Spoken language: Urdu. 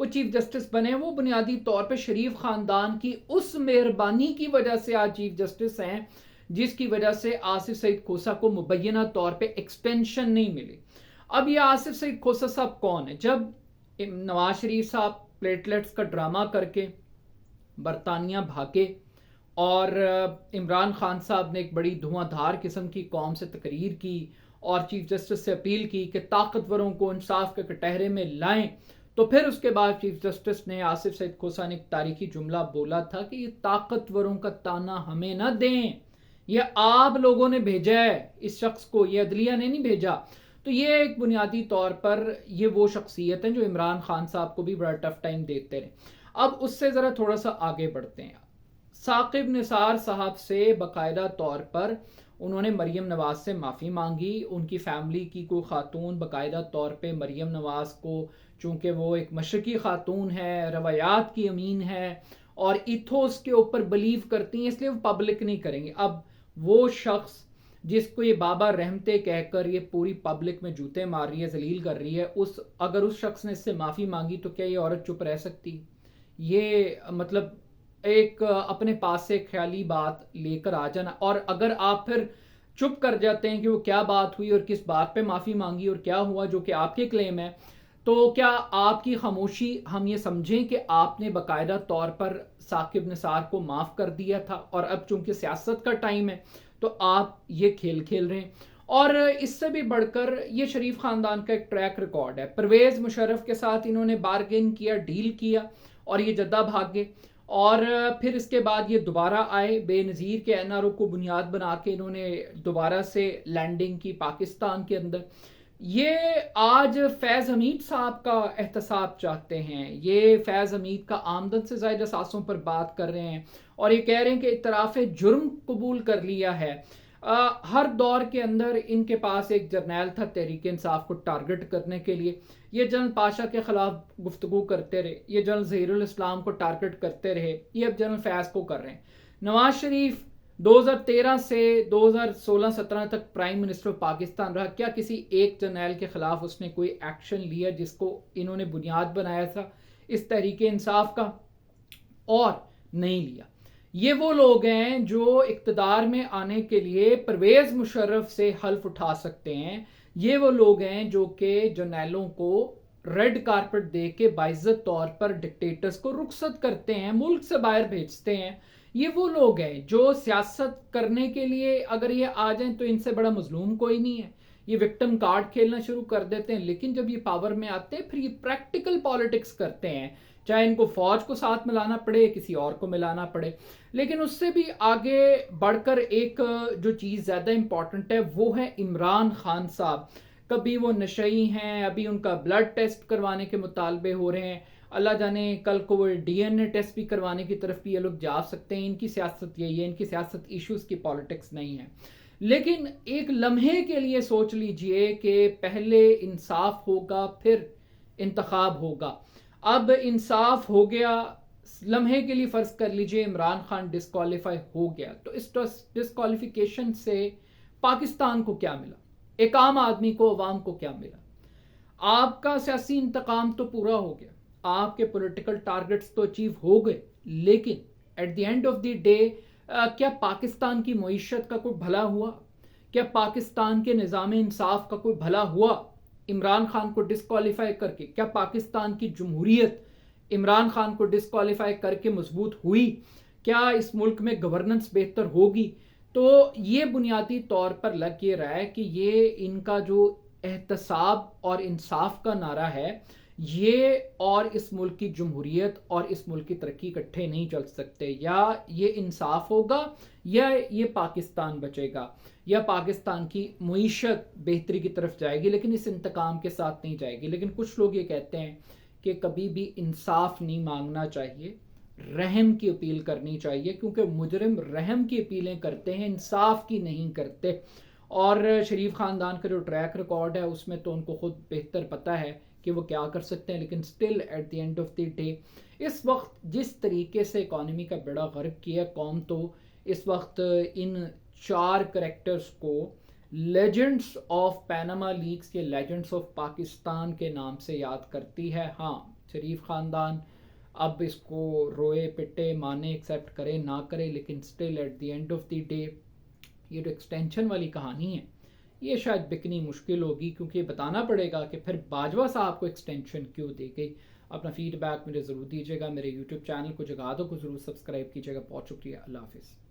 وہ چیف جسٹس بنے، وہ بنیادی طور پہ شریف خاندان کی اس مہربانی کی وجہ سے آج چیف جسٹس ہیں، جس کی وجہ سے آصف سعید کھوسہ کو مبینہ طور پہ ایکسٹینشن نہیں ملی۔ اب یہ آصف سعید کھوسہ صاحب کون ہے؟ جب نواز شریف صاحب پلیٹلیٹس کا ڈرامہ کر کے برطانیہ بھاگے اور عمران خان صاحب نے ایک بڑی دھواں دھار قسم کی قوم سے تقریر کی اور چیف جسٹس سے اپیل کی کہ طاقتوروں کو انصاف کے کٹہرے میں لائیں، تو پھر اس کے بعد چیف جسٹس نے آصف سعید کھوسہ نے ایک تاریخی جملہ بولا تھا کہ یہ طاقتوروں کا تانا ہمیں نہ دیں، یہ آپ لوگوں نے بھیجا ہے اس شخص کو، یہ عدلیہ نے نہیں بھیجا۔ تو یہ ایک بنیادی طور پر یہ وہ شخصیت ہیں جو عمران خان صاحب کو بھی بڑا ٹف ٹائم دیتے رہے۔ اب اس سے ذرا تھوڑا سا آگے بڑھتے ہیں۔ ثاقب نثار صاحب سے باقاعدہ طور پر انہوں نے مریم نواز سے معافی مانگی، ان کی فیملی کی کوئی خاتون باقاعدہ طور پہ مریم نواز کو، چونکہ وہ ایک مشرقی خاتون ہے، روایات کی امین ہے اور ایتھوس کے اوپر بلیو کرتی ہیں، اس لیے وہ پبلک نہیں کریں گے۔ اب وہ شخص جس کو یہ بابا رحمتے کہہ کر یہ پوری پبلک میں جوتے مار رہی ہے، ذلیل کر رہی ہے، اگر اس شخص نے اس سے معافی مانگی تو کیا یہ عورت چپ رہ سکتی؟ یہ مطلب ایک اپنے پاس سے خیالی بات لے کر آ جانا، اور اگر آپ پھر چپ کر جاتے ہیں کہ وہ کیا بات ہوئی اور کس بات پہ معافی مانگی اور کیا ہوا جو کہ آپ کے کلیم ہے، تو کیا آپ کی خاموشی ہم یہ سمجھیں کہ آپ نے باقاعدہ طور پر ثاقب نثار کو معاف کر دیا تھا، اور اب چونکہ سیاست کا ٹائم ہے تو آپ یہ کھیل کھیل رہے ہیں؟ اور اس سے بھی بڑھ کر یہ شریف خاندان کا ایک ٹریک ریکارڈ ہے، پرویز مشرف کے ساتھ انہوں نے بارگین کیا، ڈیل کیا اور یہ جدہ بھاگ گئے، اور پھر اس کے بعد یہ دوبارہ آئے، بے نظیر کے این آر او کو بنیاد بنا کے انہوں نے دوبارہ سے لینڈنگ کی پاکستان کے اندر۔ یہ آج فیض حمید صاحب کا احتساب چاہتے ہیں، یہ فیض حمید کا آمدن سے زائد اثاثوں پر بات کر رہے ہیں اور یہ کہہ رہے ہیں کہ اعتراف جرم قبول کر لیا ہے۔ ہر دور کے اندر ان کے پاس ایک جرنیل تھا تحریک انصاف کو ٹارگٹ کرنے کے لیے، یہ جنرل پاشا کے خلاف گفتگو کرتے رہے، یہ جنرل ظہیر الاسلام کو ٹارگٹ کرتے رہے، یہ اب جنرل فیض کو کر رہے ہیں۔ نواز شریف 2013 سے 2016-17 تک پرائم منسٹر پاکستان رہا، کیا کسی ایک جرنیل کے خلاف اس نے کوئی ایکشن لیا جس کو انہوں نے بنیاد بنایا تھا اس تحریک انصاف کا؟ اور نہیں لیا۔ یہ وہ لوگ ہیں جو اقتدار میں آنے کے لیے پرویز مشرف سے حلف اٹھا سکتے ہیں، یہ وہ لوگ ہیں جو کہ جرنیلوں کو ریڈ کارپٹ دے کے باعزت طور پر ڈکٹیٹرز کو رخصت کرتے ہیں، ملک سے باہر بھیجتے ہیں۔ یہ وہ لوگ ہیں جو سیاست کرنے کے لیے اگر یہ آ جائیں تو ان سے بڑا مظلوم کوئی نہیں ہے، یہ وکٹم کارڈ کھیلنا شروع کر دیتے ہیں، لیکن جب یہ پاور میں آتے ہیں پھر یہ پریکٹیکل پالیٹکس کرتے ہیں، چاہے ان کو فوج کو ساتھ ملانا پڑے، کسی اور کو ملانا پڑے۔ لیکن اس سے بھی آگے بڑھ کر ایک جو چیز زیادہ امپورٹنٹ ہے وہ ہے عمران خان صاحب۔ کبھی وہ نشئی ہیں، ابھی ان کا بلڈ ٹیسٹ کروانے کے مطالبے ہو رہے ہیں، اللہ جانے کل کو وہ ڈی این اے ٹیسٹ بھی کروانے کی طرف بھی یہ لوگ جا سکتے ہیں۔ ان کی سیاست یہی ہے، ان کی سیاست ایشوز کی پالیٹکس نہیں ہے۔ لیکن ایک لمحے کے لیے سوچ لیجئے کہ پہلے انصاف ہوگا پھر انتخاب ہوگا۔ اب انصاف ہو گیا، لمحے کے لیے فرض کر لیجئے عمران خان ڈسکوالیفائی ہو گیا، تو اس ڈسکوالیفیکیشن سے پاکستان کو کیا ملا؟ ایک عام آدمی کو، عوام کو کیا ملا؟ آپ کا سیاسی انتقام تو پورا ہو گیا، آپ کے پولیٹیکل ٹارگٹس تو اچیو ہو گئے، لیکن at the end of the day کیا پاکستان کی معیشت کا کوئی بھلا ہوا؟ کیا پاکستان کے نظام انصاف کا کوئی بھلا ہوا عمران خان کو ڈسکوالیفائی کر کے؟ کیا پاکستان کی جمہوریت عمران خان کو ڈسکوالیفائی کر کے مضبوط ہوئی؟ کیا اس ملک میں گورننس بہتر ہوگی؟ تو یہ بنیادی طور پر لگ یہ رہا ہے کہ یہ ان کا جو احتساب اور انصاف کا نعرہ ہے، یہ اور اس ملک کی جمہوریت اور اس ملک کی ترقی اکٹھے نہیں چل سکتے۔ یا یہ انصاف ہوگا یا یہ پاکستان بچے گا، یا پاکستان کی معیشت بہتری کی طرف جائے گی، لیکن اس انتقام کے ساتھ نہیں جائے گی۔ لیکن کچھ لوگ یہ کہتے ہیں کہ کبھی بھی انصاف نہیں مانگنا چاہیے، رحم کی اپیل کرنی چاہیے، کیونکہ مجرم رحم کی اپیلیں کرتے ہیں، انصاف کی نہیں کرتے۔ اور شریف خاندان کا جو ٹریک ریکارڈ ہے اس میں تو ان کو خود بہتر پتہ ہے کہ وہ کیا کر سکتے ہیں، لیکن still at the end of the day اس وقت جس طریقے سے اکانومی کا بیڑا غرق کیا قوم، تو اس وقت ان 4 کریکٹرز کو لیجنڈز آف پیناما لیکس کے لیجنڈز آف پاکستان کے نام سے یاد کرتی ہے۔ ہاں، شریف خاندان اب اس کو روئے پٹے مانے ایکسیپٹ کرے نہ کرے، لیکن still at the end of the day یہ جو ایکسٹینشن والی کہانی ہے یہ شاید بکنی مشکل ہوگی، کیونکہ بتانا پڑے گا کہ پھر باجوہ صاحب کو ایکسٹینشن کیوں دی گئی۔ اپنا فیڈ بیک مجھے ضرور دیجیے گا، میرے یوٹیوب چینل کو جگہ دو کو ضرور سبسکرائب کیجیے گا۔ بہت شکریہ، اللہ حافظ۔